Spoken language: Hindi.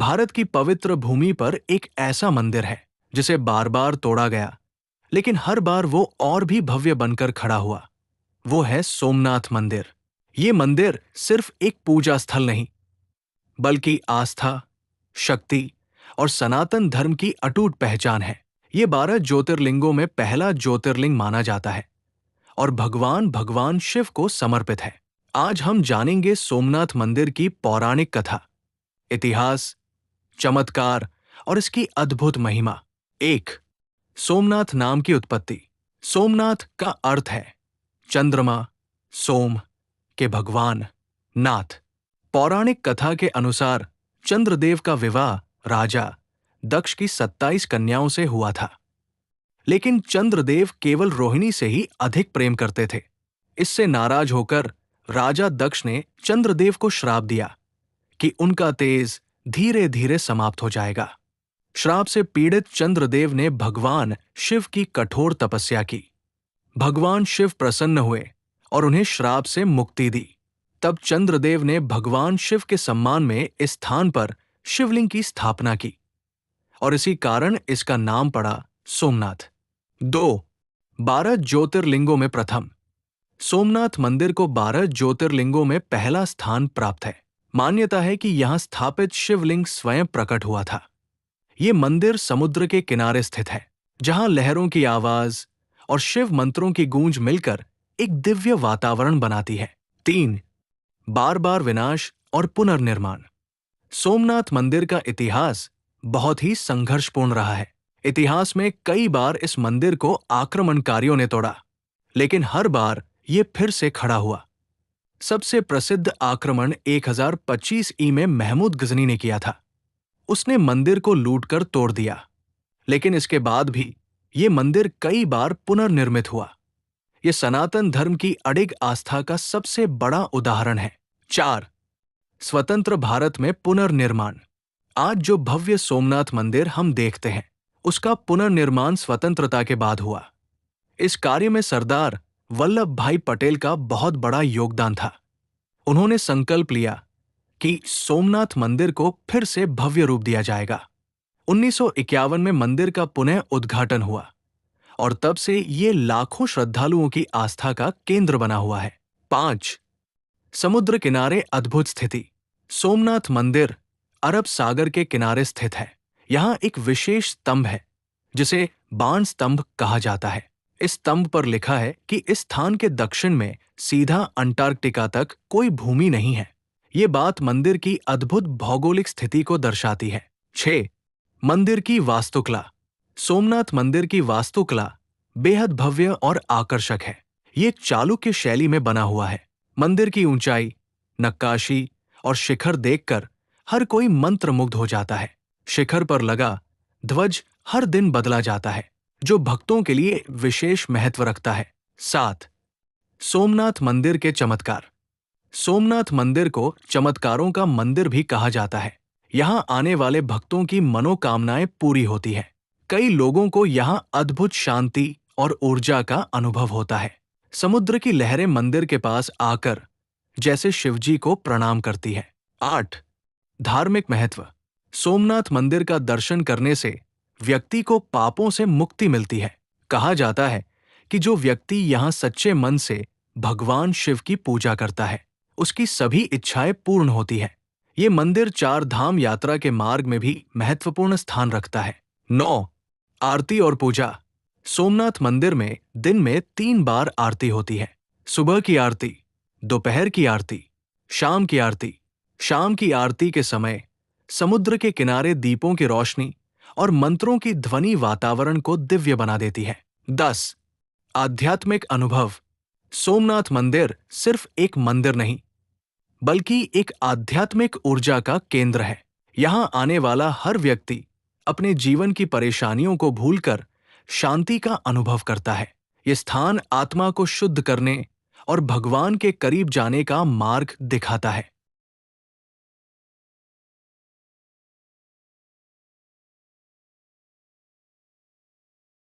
भारत की पवित्र भूमि पर एक ऐसा मंदिर है जिसे बार बार तोड़ा गया, लेकिन हर बार वो और भी भव्य बनकर खड़ा हुआ। वो है सोमनाथ मंदिर। ये मंदिर सिर्फ एक पूजा स्थल नहीं, बल्कि आस्था, शक्ति और सनातन धर्म की अटूट पहचान है। ये 12 ज्योतिर्लिंगों में पहला ज्योतिर्लिंग माना जाता है और भगवान भगवान शिव को समर्पित है। आज हम जानेंगे सोमनाथ मंदिर की पौराणिक कथा, इतिहास, चमत्कार और इसकी अद्भुत महिमा। एक, सोमनाथ नाम की उत्पत्ति। सोमनाथ का अर्थ है चंद्रमा, सोम के भगवान, नाथ। पौराणिक कथा के अनुसार चंद्रदेव का विवाह राजा दक्ष की 27 कन्याओं से हुआ था, लेकिन चंद्रदेव केवल रोहिणी से ही अधिक प्रेम करते थे। इससे नाराज होकर राजा दक्ष ने चंद्रदेव को श्राप दिया कि उनका तेज धीरे धीरे समाप्त हो जाएगा। श्राप से पीड़ित चंद्रदेव ने भगवान शिव की कठोर तपस्या की। भगवान शिव प्रसन्न हुए और उन्हें श्राप से मुक्ति दी। तब चंद्रदेव ने भगवान शिव के सम्मान में इस स्थान पर शिवलिंग की स्थापना की और इसी कारण इसका नाम पड़ा सोमनाथ। 2, 12 ज्योतिर्लिंगों में प्रथम। सोमनाथ मंदिर को 12 ज्योतिर्लिंगों में पहला स्थान प्राप्त है। मान्यता है कि यहां स्थापित शिवलिंग स्वयं प्रकट हुआ था। ये मंदिर समुद्र के किनारे स्थित है, जहां लहरों की आवाज और शिव मंत्रों की गूंज मिलकर एक दिव्य वातावरण बनाती है। 3, बार बार विनाश और पुनर्निर्माण। सोमनाथ मंदिर का इतिहास बहुत ही संघर्षपूर्ण रहा है। इतिहास में कई बार इस मंदिर को आक्रमणकारियों ने तोड़ा, लेकिन हर बार ये फिर से खड़ा हुआ। सबसे प्रसिद्ध आक्रमण 1025 ई में महमूद गजनी ने किया था। उसने मंदिर को लूटकर तोड़ दिया, लेकिन इसके बाद भी ये मंदिर कई बार पुनर्निर्मित हुआ। ये सनातन धर्म की अडिग आस्था का सबसे बड़ा उदाहरण है। 4, स्वतंत्र भारत में पुनर्निर्माण। आज जो भव्य सोमनाथ मंदिर हम देखते हैं, उसका पुनर्निर्माण स्वतंत्रता के बाद हुआ। इस कार्य में सरदार वल्लभ भाई पटेल का बहुत बड़ा योगदान था। उन्होंने संकल्प लिया कि सोमनाथ मंदिर को फिर से भव्य रूप दिया जाएगा। 1951 में मंदिर का पुनः उद्घाटन हुआ और तब से ये लाखों श्रद्धालुओं की आस्था का केंद्र बना हुआ है। 5, समुद्र किनारे अद्भुत स्थिति। सोमनाथ मंदिर अरब सागर के किनारे स्थित है। यहां एक विशेष स्तंभ है जिसे बाण स्तंभ कहा जाता है। इस स्तंभ पर लिखा है कि इस स्थान के दक्षिण में सीधा अंटार्कटिका तक कोई भूमि नहीं है। ये बात मंदिर की अद्भुत भौगोलिक स्थिति को दर्शाती है। 6, मंदिर की वास्तुकला। सोमनाथ मंदिर की वास्तुकला बेहद भव्य और आकर्षक है। ये चालुक्य शैली में बना हुआ है। मंदिर की ऊंचाई, नक्काशी और शिखर देखकर हर कोई मंत्रमुग्ध हो जाता है। शिखर पर लगा ध्वज हर दिन बदला जाता है, जो भक्तों के लिए विशेष महत्व रखता है। 7, सोमनाथ मंदिर के चमत्कार। सोमनाथ मंदिर को चमत्कारों का मंदिर भी कहा जाता है। यहां आने वाले भक्तों की मनोकामनाएं पूरी होती हैं। कई लोगों को यहां अद्भुत शांति और ऊर्जा का अनुभव होता है। समुद्र की लहरें मंदिर के पास आकर जैसे शिवजी को प्रणाम करती है। 8, धार्मिक महत्व। सोमनाथ मंदिर का दर्शन करने से व्यक्ति को पापों से मुक्ति मिलती है। कहा जाता है कि जो व्यक्ति यहां सच्चे मन से भगवान शिव की पूजा करता है, उसकी सभी इच्छाएं पूर्ण होती है। ये मंदिर 4 धाम यात्रा के मार्ग में भी महत्वपूर्ण स्थान रखता है। 9, आरती और पूजा। सोमनाथ मंदिर में दिन में 3 बार आरती होती है। सुबह की आरती, दोपहर की आरती, शाम की आरती। शाम की आरती के समय समुद्र के किनारे दीपों की रोशनी और मंत्रों की ध्वनि वातावरण को दिव्य बना देती है। 10, आध्यात्मिक अनुभव। सोमनाथ मंदिर सिर्फ एक मंदिर नहीं, बल्कि एक आध्यात्मिक ऊर्जा का केंद्र है। यहां आने वाला हर व्यक्ति अपने जीवन की परेशानियों को भूलकर शांति का अनुभव करता है। ये स्थान आत्मा को शुद्ध करने और भगवान के करीब जाने का मार्ग दिखाता है।